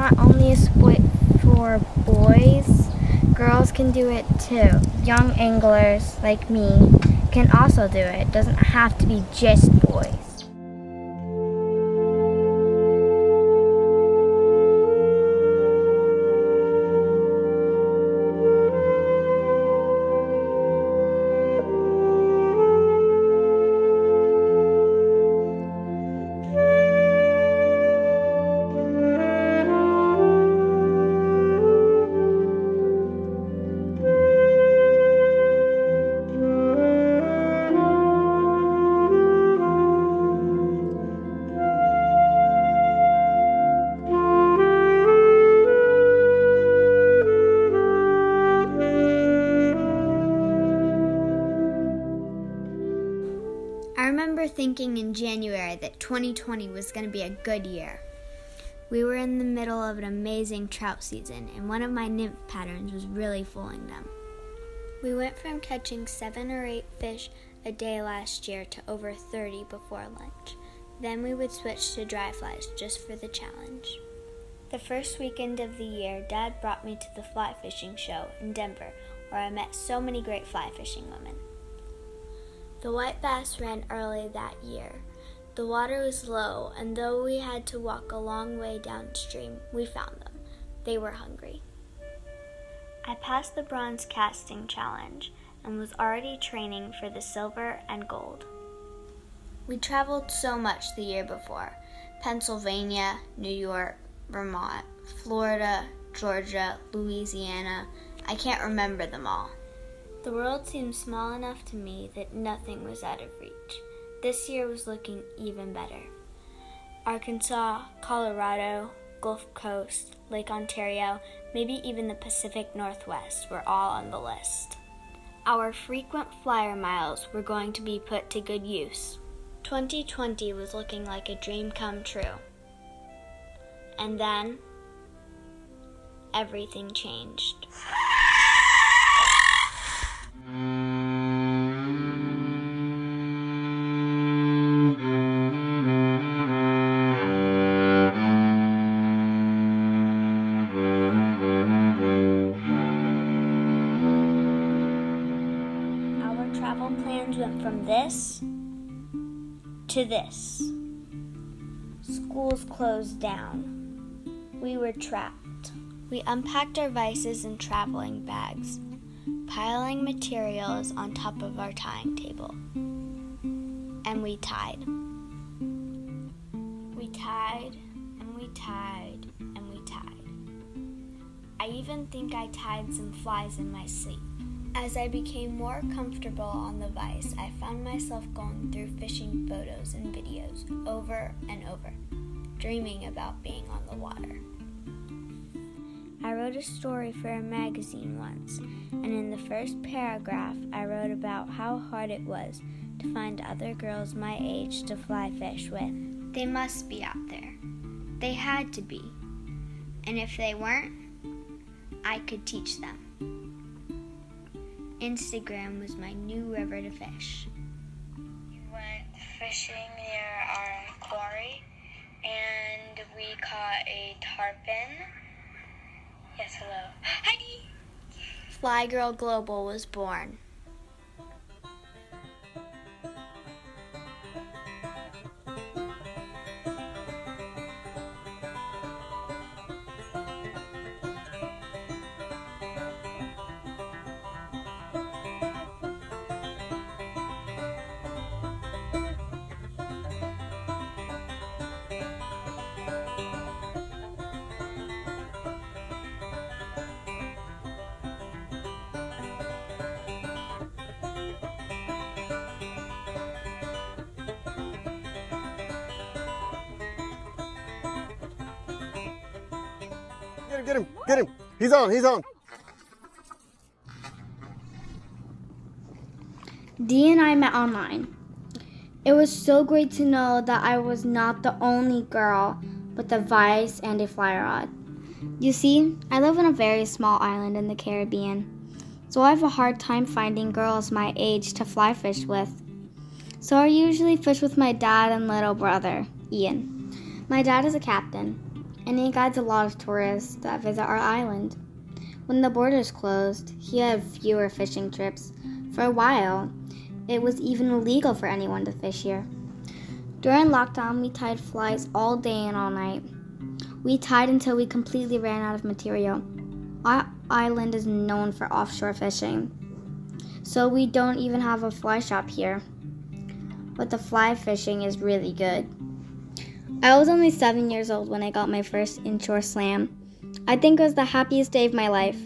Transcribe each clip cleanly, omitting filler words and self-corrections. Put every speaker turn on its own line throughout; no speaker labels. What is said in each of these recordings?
not only a sport for boys, girls can do it too. Young anglers like me can also do it. It doesn't have to be just boys.
I remember thinking in January that 2020 was going to be a good year. We were in the middle of an amazing trout season, and one of my nymph patterns was really fooling them. We went from catching 7 or 8 fish a day last year to over 30 before lunch. Then we would switch to dry flies just for the challenge. The first weekend of the year, Dad brought me to the fly fishing show in Denver, where I met so many great fly fishing women. The white bass ran early that year. The water was low, and though we had to walk a long way downstream, we found them. They were hungry. I passed the bronze casting challenge and was already training for the silver and gold. We traveled so much the year before: Pennsylvania, New York, Vermont, Florida, Georgia, Louisiana. I can't remember them all. The world seemed small enough to me that nothing was out of reach. This year was looking even better. Arkansas, Colorado, Gulf Coast, Lake Ontario, maybe even the Pacific Northwest were all on the list. Our frequent flyer miles were going to be put to good use. 2020 was looking like a dream come true. And then, everything changed. Our travel plans went from this to this. Schools closed down. We were trapped. We unpacked our vices in traveling bags, piling materials on top of our tying table. And we tied. We tied, and we tied, and we tied. I even think I tied some flies in my sleep. As I became more comfortable on the vise, I found myself going through fishing photos and videos over and over, dreaming about being on the water. I wrote a story for a magazine once, and in the first paragraph, I wrote about how hard it was to find other girls my age to fly fish with. They must be out there. They had to be. And if they weren't, I could teach them. Instagram was my new river to fish.
We went fishing near our quarry, and we caught a tarpon. Yes, hello. Heidi!
Fly Girl Global was born.
Get him. He's on.
Dee and I met online. It was so great to know that I was not the only girl with a vise and a fly rod. You see, I live on a very small island in the Caribbean, so I have a hard time finding girls my age to fly fish with. So I usually fish with my dad and little brother, Ian. My dad is a captain. and he guides a lot of tourists that visit our island. When the borders closed, he had fewer fishing trips. For a while, it was even illegal for anyone to fish here. During lockdown, we tied flies all day and all night. We tied until we completely ran out of material. Our island is known for offshore fishing, so we don't even have a fly shop here. But the fly fishing is really good. I was only 7 years old when I got my first inshore slam. I think it was the happiest day of my life.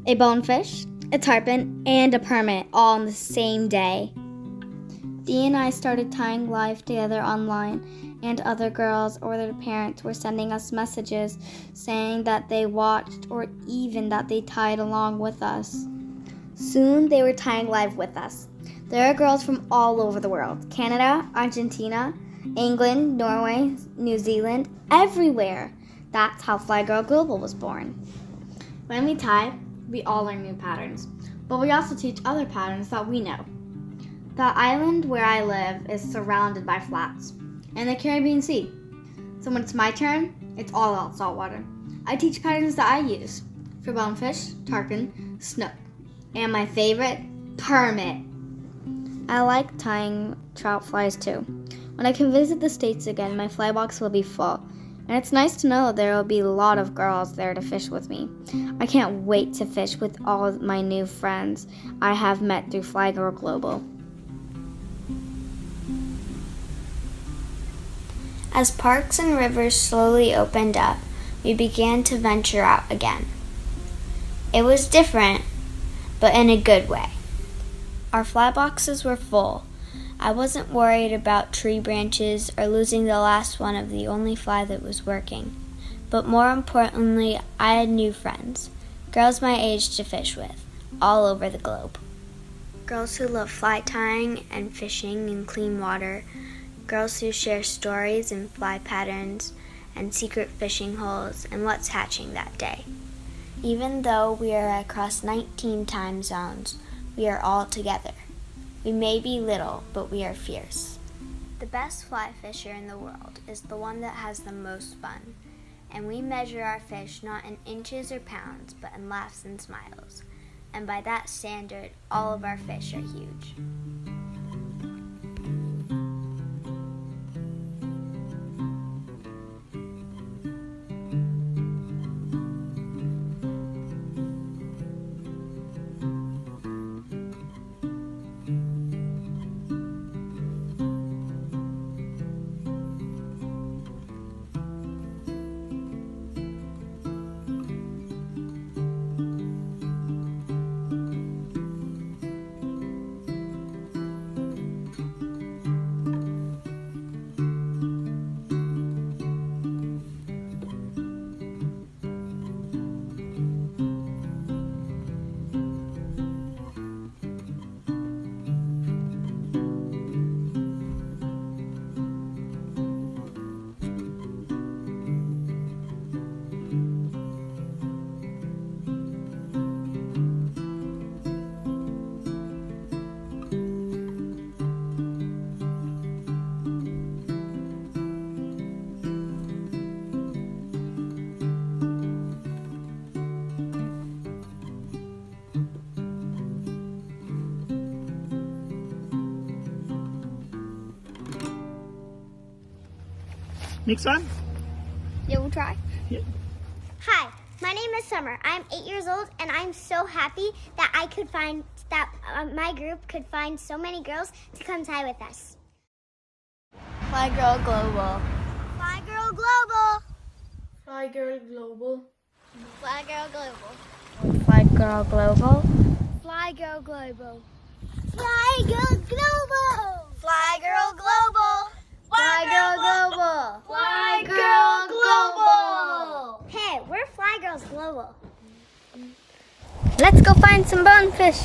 A bonefish, a tarpon, and a permit all on the same day. Dee and I started tying live together online, and other girls or their parents were sending us messages saying that they watched or even that they tied along with us. Soon they were tying live with us. There are girls from all over the world: Canada, Argentina, England, Norway, New Zealand, everywhere. That's how Fly Girl Global was born. When we tie, we all learn new patterns, but we also teach other patterns that we know. The island where I live is surrounded by flats and the Caribbean Sea. So when it's my turn, it's all out saltwater. I teach patterns that I use for bonefish, tarpon, snook, and my favorite, permit. I like tying trout flies too. When I can visit the States again, my fly box will be full. And it's nice to know there will be a lot of girls there to fish with me. I can't wait to fish with all of my new friends I have met through Fly Girl Global.
As parks and rivers slowly opened up, we began to venture out again. It was different, but in a good way. Our fly boxes were full. I wasn't worried about tree branches or losing the last one of the only fly that was working. But more importantly, I had new friends, girls my age to fish with, all over the globe. Girls who love fly tying and fishing in clean water, girls who share stories and fly patterns and secret fishing holes and what's hatching that day. Even though we are across 19 time zones, we are all together. We may be little, but we are fierce. The best fly fisher in the world is the one that has the most fun, and we measure our fish not in inches or pounds, but in laughs and smiles. And by that standard, all of our fish are huge.
Next one?
Yeah, we'll try.
Yeah.
Hi, my name is Summer. I'm 8 years old, and I'm so happy that I could find that my group could find so many girls to come tie with us.
Fly Girl Global.
Fly Girl Global.
Fly Girl Global.
Fly Girl Global.
Fly Girl Global.
Fly Girl Global. Fly Girl Global. Fly Girl Global.
Fly Girl Global.
Fly Girl Global. Hey, we're Fly Girls Global.
Let's go find some bonefish.